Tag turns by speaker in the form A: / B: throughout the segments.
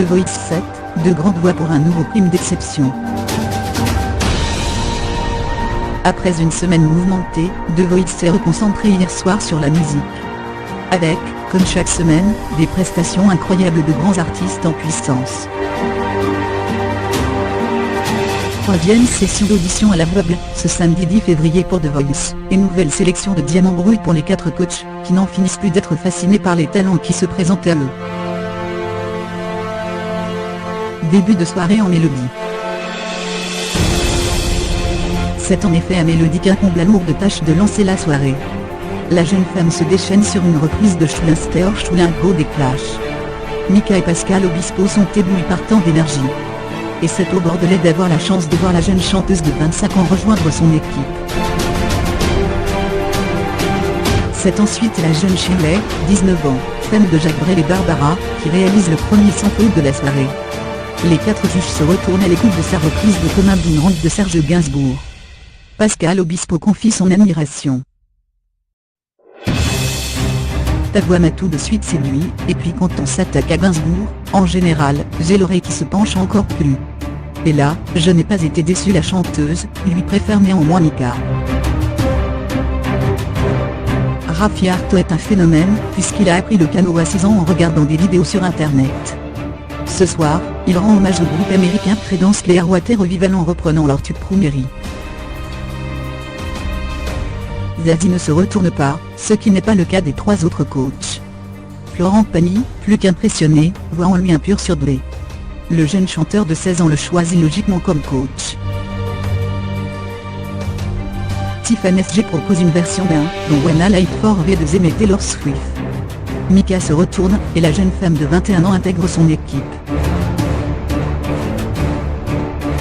A: The Voice 7, de grande voix pour un nouveau prime d'exception. Après une semaine mouvementée, The Voice s'est reconcentré hier soir sur la musique. Avec, comme chaque semaine, des prestations incroyables de grands artistes en puissance. Troisième session d'audition à l'aveugle, ce samedi 10 février pour The Voice, et nouvelle sélection de diamants bruts pour les 4 coachs, qui n'en finissent plus d'être fascinés par les talents qui se présentent à eux. Début de soirée en mélodie. C'est en effet à Mélodie qu'incombe la lourde tâche de lancer la soirée. La jeune femme se déchaîne sur une reprise de Schulster Schulingo des Clash. Mika et Pascal Obispo sont éblouis par tant d'énergie. Et c'est au Bordelais d'avoir la chance de voir la jeune chanteuse de 25 ans rejoindre son équipe. C'est ensuite la jeune Shirley, 19 ans, femme de Jacques Brel et Barbara, qui réalise le premier sans faute de la soirée. Les 4 juges se retournent à l'écoute de sa reprise de Comme un boomerang de Serge Gainsbourg. Pascal Obispo confie son admiration. Ta voix m'a tout de suite séduit, et puis quand on s'attaque à Gainsbourg, en général, j'ai l'oreille qui se penche encore plus. Et là, je n'ai pas été déçu. La chanteuse lui préfère néanmoins Mika. Raffi-Arto est un phénomène, puisqu'il a appris le piano à 6 ans en regardant des vidéos sur internet. Ce soir, il rend hommage au groupe américain Creedence Clearwater Revival en reprenant leur tube Pruneri. Zazie ne se retourne pas, ce qui n'est pas le cas des 3 autres coachs. Florent Pagny, plus qu'impressionné, voit en lui un pur surdoué. Le jeune chanteur de 16 ans le choisit logiquement comme coach. Tiffany SG propose une version d'un, dont Wanna Live for V de The Taylor Swift. Mika se retourne, et la jeune femme de 21 ans intègre son équipe.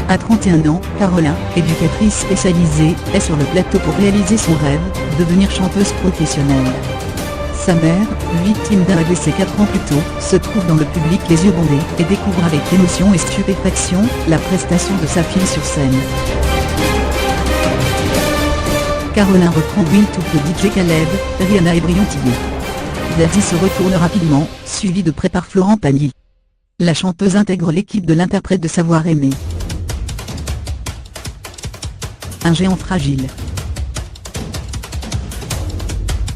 A: À 31 ans, Caroline, éducatrice spécialisée, est sur le plateau pour réaliser son rêve, devenir chanteuse professionnelle. Sa mère, victime d'un AVC 4 ans plus tôt, se trouve dans le public les yeux bandés, et découvre avec émotion et stupéfaction, la prestation de sa fille sur scène. Caroline reprend Will To de DJ Khaled, Rihanna et Brillantillé. Zazie se retourne rapidement, suivi de près par Florent Pagny. La chanteuse intègre l'équipe de l'interprète de Savoir Aimer. Un géant fragile.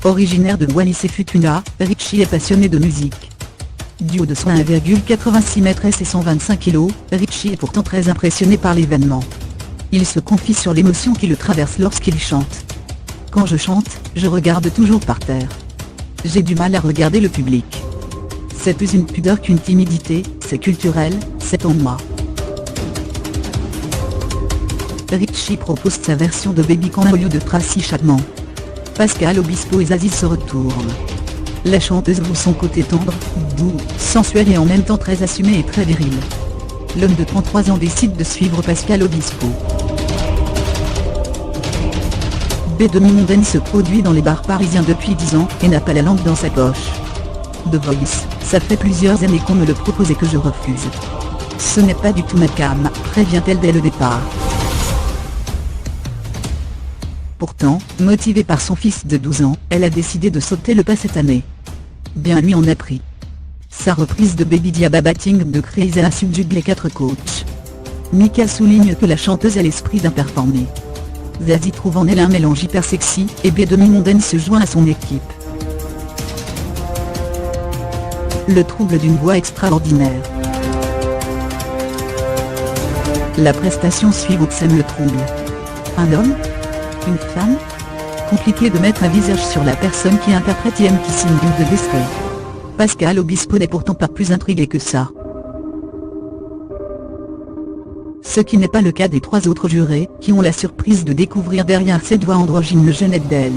A: Originaire de Wallis et Futuna, Richie est passionné de musique. Du haut de son 1,86 m et 125 kg, Richie est pourtant très impressionné par l'événement. Il se confie sur l'émotion qui le traverse lorsqu'il chante. Quand je chante, je regarde toujours par terre. J'ai du mal à regarder le public. C'est plus une pudeur qu'une timidité, c'est culturel, c'est en moi. Richie propose sa version de Baby Can au lieu de Tracy Chapman. Pascal Obispo et Zazie se retournent. La chanteuse voue son côté tendre, doux, sensuel et en même temps très assumé et très viril. L'homme de 33 ans décide de suivre Pascal Obispo. B demi-mondaine se produit dans les bars parisiens depuis 10 ans, et n'a pas la langue dans sa poche. The Voice, ça fait plusieurs années qu'on me le propose et que je refuse. Ce n'est pas du tout ma came, prévient-elle dès le départ. Pourtant, motivée par son fils de 12 ans, elle a décidé de sauter le pas cette année. Bien lui en a pris. Sa reprise de Baby Diababating de Crazy a subjugué les 4 coachs. Mika souligne que la chanteuse a l'esprit d'un performer. Zazie trouve en elle un mélange hyper sexy, et B demi-mondaine se joint à son équipe. Le trouble d'une voix extraordinaire. La prestation suit Ouksem le trouble. Un homme ? Une femme ? Compliqué de mettre un visage sur la personne qui interprète Ian Kissing de Desiree. Pascal Obispo n'est pourtant pas plus intrigué que ça. Ce qui n'est pas le cas des 3 autres jurés, qui ont la surprise de découvrir derrière ses doigts androgynes le jeune Edel.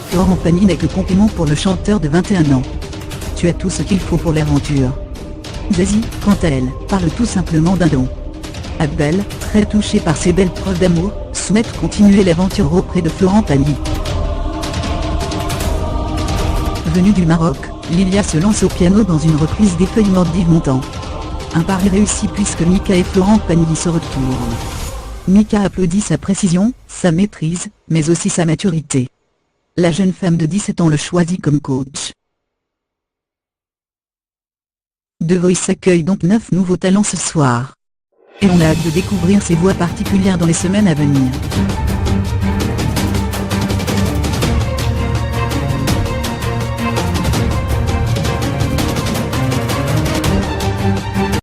A: Florent Pagny n'est que compliment pour le chanteur de 21 ans. Tu as tout ce qu'il faut pour l'aventure. Zazie, quant à elle, parle tout simplement d'un don. Abel, très touché par ses belles preuves d'amour, souhaite continuer l'aventure auprès de Florent Pagny. Venue du Maroc, Lilia se lance au piano dans une reprise des Feuilles mortes d'Yves Montand. Un pari réussi puisque Mika et Florent Pagny se retournent. Mika applaudit sa précision, sa maîtrise, mais aussi sa maturité. La jeune femme de 17 ans le choisit comme coach. The Voice accueille donc 9 nouveaux talents ce soir. Et on a hâte de découvrir ces voix particulières dans les semaines à venir.